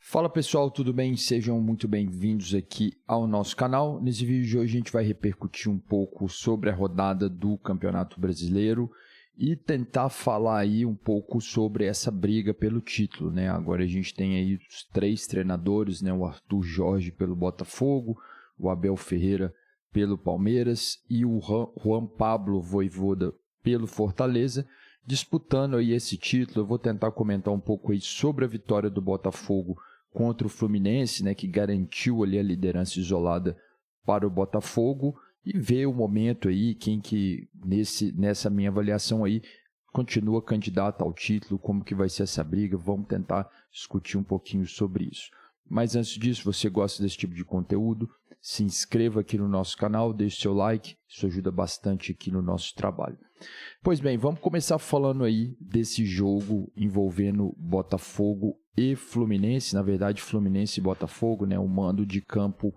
Fala pessoal, tudo bem? Sejam muito bem-vindos aqui ao nosso canal. Nesse vídeo de hoje a gente vai repercutir um pouco sobre a rodada do Campeonato Brasileiro e tentar falar aí um pouco sobre essa briga pelo título, né? Agora a gente tem aí os três treinadores, né? O Arthur Jorge pelo Botafogo, o Abel Ferreira pelo Palmeiras e o Juan Pablo Vojvoda pelo Fortaleza, disputando aí esse título. Eu vou tentar comentar um pouco aí sobre a vitória do Botafogo contra o Fluminense, né, que garantiu ali a liderança isolada para o Botafogo, e ver o momento aí, quem que nessa minha avaliação aí continua candidato ao título, como que vai ser essa briga. Vamos tentar discutir um pouquinho sobre isso. Mas antes disso, você gosta desse tipo de conteúdo, se inscreva aqui no nosso canal, deixe seu like, isso ajuda bastante aqui no nosso trabalho. Pois bem, vamos começar falando aí desse jogo envolvendo Botafogo e Fluminense. Na verdade, Fluminense e Botafogo, né? O mando de campo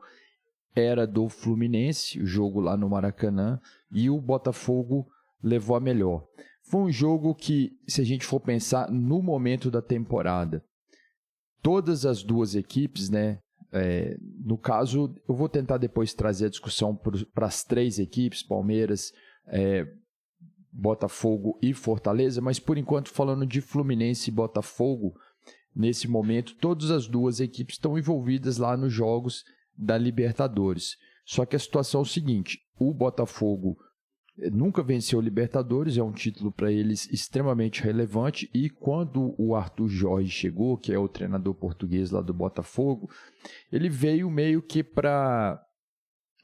era do Fluminense, o jogo lá no Maracanã, e o Botafogo levou a melhor. Foi um jogo que, se a gente for pensar no momento da temporada, todas as duas equipes, né? No caso, eu vou tentar depois trazer a discussão para as três equipes, Palmeiras, Botafogo e Fortaleza, mas por enquanto falando de Fluminense e Botafogo, nesse momento todas as duas equipes estão envolvidas lá nos jogos da Libertadores. Só que a situação é o seguinte, o Botafogo nunca venceu o Libertadores, é um título para eles extremamente relevante, e quando o Arthur Jorge chegou, que é o treinador português lá do Botafogo, ele veio meio que para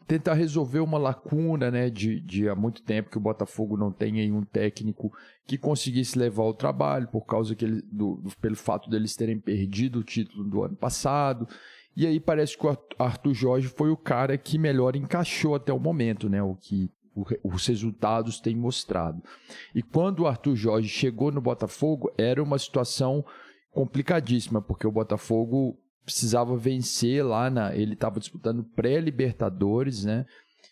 tentar resolver uma lacuna, né, de há muito tempo que o Botafogo não tem aí um técnico que conseguisse levar o trabalho, por causa pelo fato deles terem perdido o título do ano passado. E aí parece que o Arthur Jorge foi o cara que melhor encaixou até o momento, né, os resultados têm mostrado. E quando o Arthur Jorge chegou no Botafogo, era uma situação complicadíssima, porque o Botafogo precisava vencer lá, ele estava disputando pré-Libertadores, né?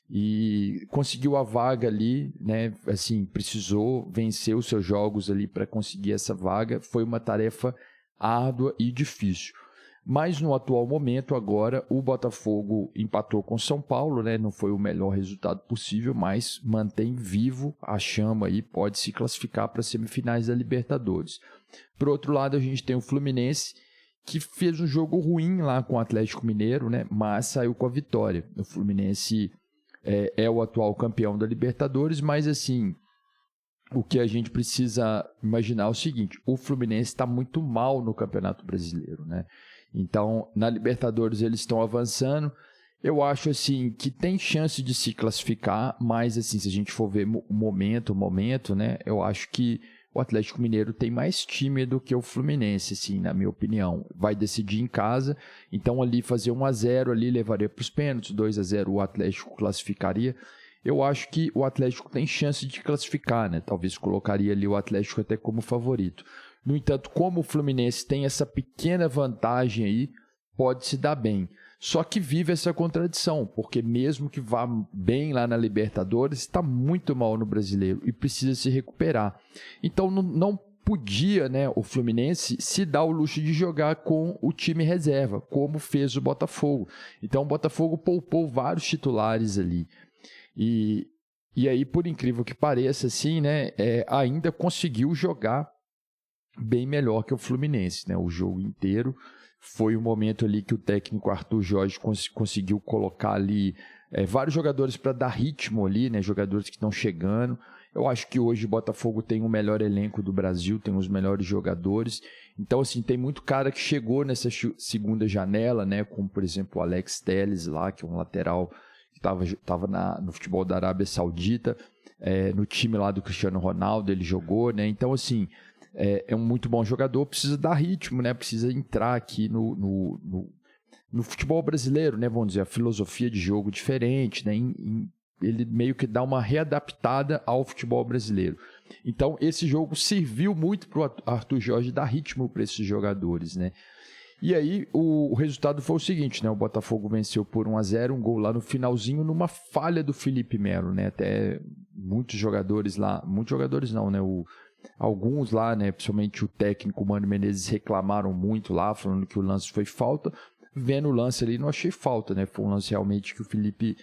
E conseguiu a vaga ali, né? Assim, precisou vencer os seus jogos ali para conseguir essa vaga. Foi uma tarefa árdua e difícil. Mas no atual momento, agora, o Botafogo empatou com o São Paulo, né? Não foi o melhor resultado possível, mas mantém vivo a chama aí, pode se classificar para as semifinais da Libertadores. Por outro lado, a gente tem o Fluminense, que fez um jogo ruim lá com o Atlético Mineiro, né? Mas saiu com a vitória. O Fluminense é o atual campeão da Libertadores, mas assim, o que a gente precisa imaginar é o seguinte, o Fluminense está muito mal no Campeonato Brasileiro, né? Então, na Libertadores eles estão avançando. Eu acho assim que tem chance de se classificar, mas assim, se a gente for ver o momento, né? Eu acho que o Atlético Mineiro tem mais time do que o Fluminense, assim, na minha opinião. Vai decidir em casa, então ali fazer 1-0 ali levaria para os pênaltis, 2-0 o Atlético classificaria. Eu acho que o Atlético tem chance de classificar, né? Talvez colocaria ali o Atlético até como favorito. No entanto, como o Fluminense tem essa pequena vantagem aí, pode se dar bem. Só que vive essa contradição, porque mesmo que vá bem lá na Libertadores, está muito mal no Brasileiro e precisa se recuperar. Então não podia, né, o Fluminense se dar o luxo de jogar com o time reserva, como fez o Botafogo. Então o Botafogo poupou vários titulares ali. E aí, por incrível que pareça, assim, né, ainda conseguiu jogar bem melhor que o Fluminense, né, o jogo inteiro. Foi um momento ali que o técnico Arthur Jorge conseguiu colocar ali vários jogadores para dar ritmo ali, né? Jogadores que estão chegando. Eu acho que hoje o Botafogo tem o melhor elenco do Brasil, tem os melhores jogadores. Então, assim, tem muito cara que chegou nessa segunda janela, né? Como, por exemplo, o Alex Telles lá, que é um lateral que estava no futebol da Arábia Saudita. No time lá do Cristiano Ronaldo ele jogou, né? Então, assim, é um muito bom jogador, precisa dar ritmo, né? Precisa entrar aqui no futebol brasileiro, né? Vamos dizer, a filosofia de jogo diferente, né? Ele meio que dá uma readaptada ao futebol brasileiro. Então, esse jogo serviu muito para o Arthur Jorge dar ritmo para esses jogadores, né? E aí, o resultado foi o seguinte, né? O Botafogo venceu por 1-0, um gol lá no finalzinho, numa falha do Felipe Melo, né? Até muitos jogadores lá, muitos jogadores não, né? Alguns lá, né, principalmente o técnico Mano Menezes, reclamaram muito lá, falando que o lance foi falta. Vendo o lance ali, não achei falta, né? Foi um lance realmente que o Felipe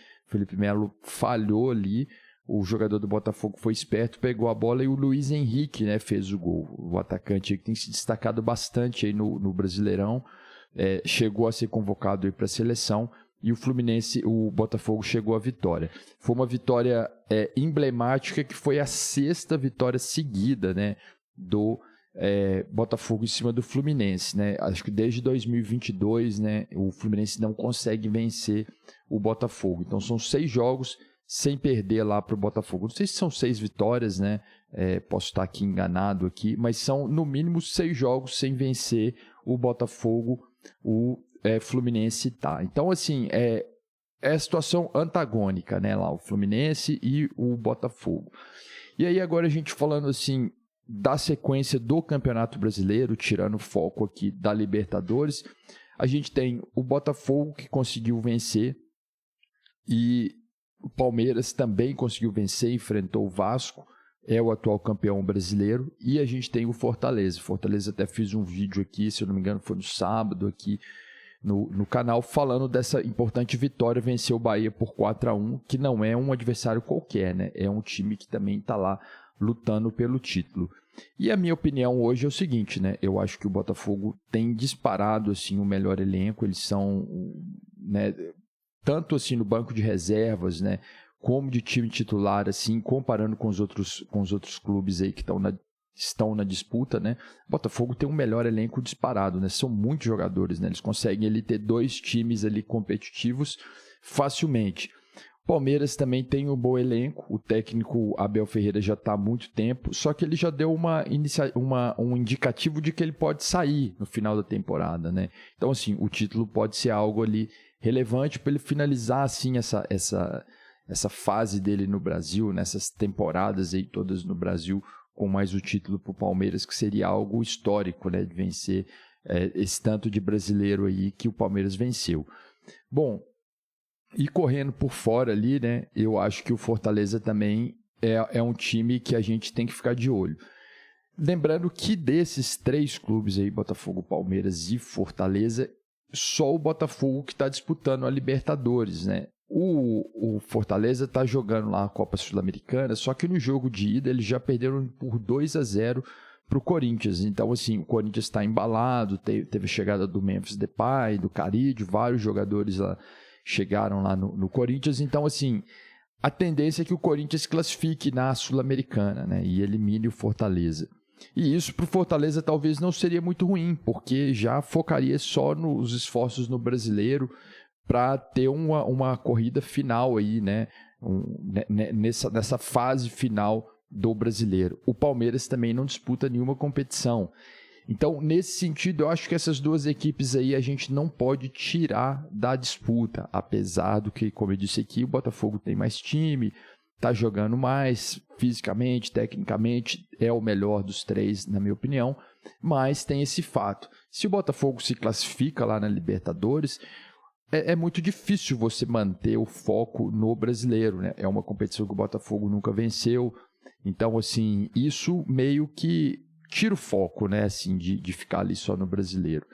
Melo falhou ali. O jogador do Botafogo foi esperto, pegou a bola e o Luiz Henrique, né, fez o gol. O atacante que tem se destacado bastante aí no Brasileirão, chegou a ser convocado para a seleção e o Botafogo chegou à vitória. Foi uma vitória emblemática, que foi a 6ª vitória seguida, né, do Botafogo em cima do Fluminense, né? Acho que desde 2022, né, o Fluminense não consegue vencer o Botafogo. Então são 6 jogos sem perder lá para o Botafogo. Não sei se são 6 vitórias, né? Posso estar aqui enganado aqui, mas são no mínimo 6 jogos sem vencer o Botafogo, o Fluminense tá. Então, assim, é a situação antagônica, né? Lá o Fluminense e o Botafogo. E aí agora a gente falando assim da sequência do Campeonato Brasileiro, tirando o foco aqui da Libertadores, a gente tem o Botafogo, que conseguiu vencer, e o Palmeiras também conseguiu vencer, enfrentou o Vasco, é o atual campeão brasileiro, e a gente tem o Fortaleza. Fortaleza até fiz um vídeo aqui, se eu não me engano foi no sábado aqui no canal, falando dessa importante vitória, venceu o Bahia por 4-1, que não é um adversário qualquer, né? É um time que também está lá lutando pelo título. E a minha opinião hoje é o seguinte, né? Eu acho que o Botafogo tem disparado assim, o melhor elenco, eles são, né, tanto assim no banco de reservas, né, como de time titular, assim, comparando com os outros clubes aí que estão na disputa, né? O Botafogo tem um melhor elenco disparado, né? São muitos jogadores, né? Eles conseguem ter 2 times ali competitivos facilmente. O Palmeiras também tem um bom elenco, o técnico Abel Ferreira já está há muito tempo, só que ele já deu um indicativo de que ele pode sair no final da temporada, né? Então, assim, o título pode ser algo ali relevante para ele finalizar assim essa fase dele no Brasil, nessas temporadas aí todas no Brasil, com mais o título para o Palmeiras, que seria algo histórico, né, de vencer esse tanto de brasileiro aí que o Palmeiras venceu. Bom, e correndo por fora ali, né, eu acho que o Fortaleza também é um time que a gente tem que ficar de olho. Lembrando que desses 3 clubes aí, Botafogo, Palmeiras e Fortaleza, só o Botafogo que está disputando a Libertadores, né? O Fortaleza está jogando lá a Copa Sul-Americana, só que no jogo de ida eles já perderam por 2-0 para o Corinthians. Então, assim, o Corinthians está embalado, teve a chegada do Memphis Depay, do Caride, vários jogadores lá chegaram lá no Corinthians. Então, assim, a tendência é que o Corinthians classifique na Sul-Americana, né, e elimine o Fortaleza. E isso para o Fortaleza talvez não seria muito ruim, porque já focaria só nos esforços no Brasileiro para ter uma corrida final aí, né? Nessa fase final do Brasileiro. O Palmeiras também não disputa nenhuma competição. Então, nesse sentido, eu acho que essas 2 equipes aí a gente não pode tirar da disputa, apesar do que, como eu disse aqui, o Botafogo tem mais time, está jogando mais fisicamente, tecnicamente, é o melhor dos 3, na minha opinião, mas tem esse fato. Se o Botafogo se classifica lá na Libertadores, é muito difícil você manter o foco no Brasileiro, né? É uma competição que o Botafogo nunca venceu, então, assim, isso meio que tira o foco, né, assim, de ficar ali só no Brasileiro.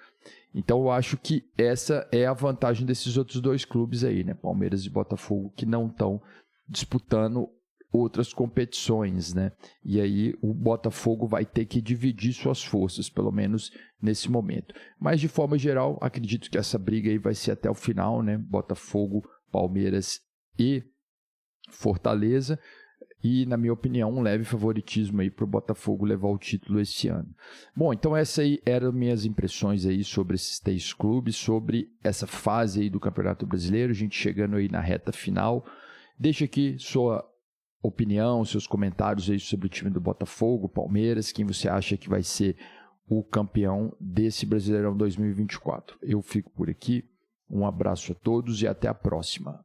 Então, eu acho que essa é a vantagem desses outros 2 clubes aí, né? Palmeiras e Botafogo, que não estão disputando outras competições, né? E aí o Botafogo vai ter que dividir suas forças, pelo menos nesse momento. Mas de forma geral, acredito que essa briga aí vai ser até o final, né? Botafogo, Palmeiras e Fortaleza. E, na minha opinião, um leve favoritismo aí para o Botafogo levar o título esse ano. Bom, então essa aí eram minhas impressões aí sobre esses 3 clubes, sobre essa fase aí do Campeonato Brasileiro, a gente chegando aí na reta final. Deixa aqui sua opinião, seus comentários aí sobre o time do Botafogo, Palmeiras, quem você acha que vai ser o campeão desse Brasileirão 2024. Eu fico por aqui, um abraço a todos e até a próxima.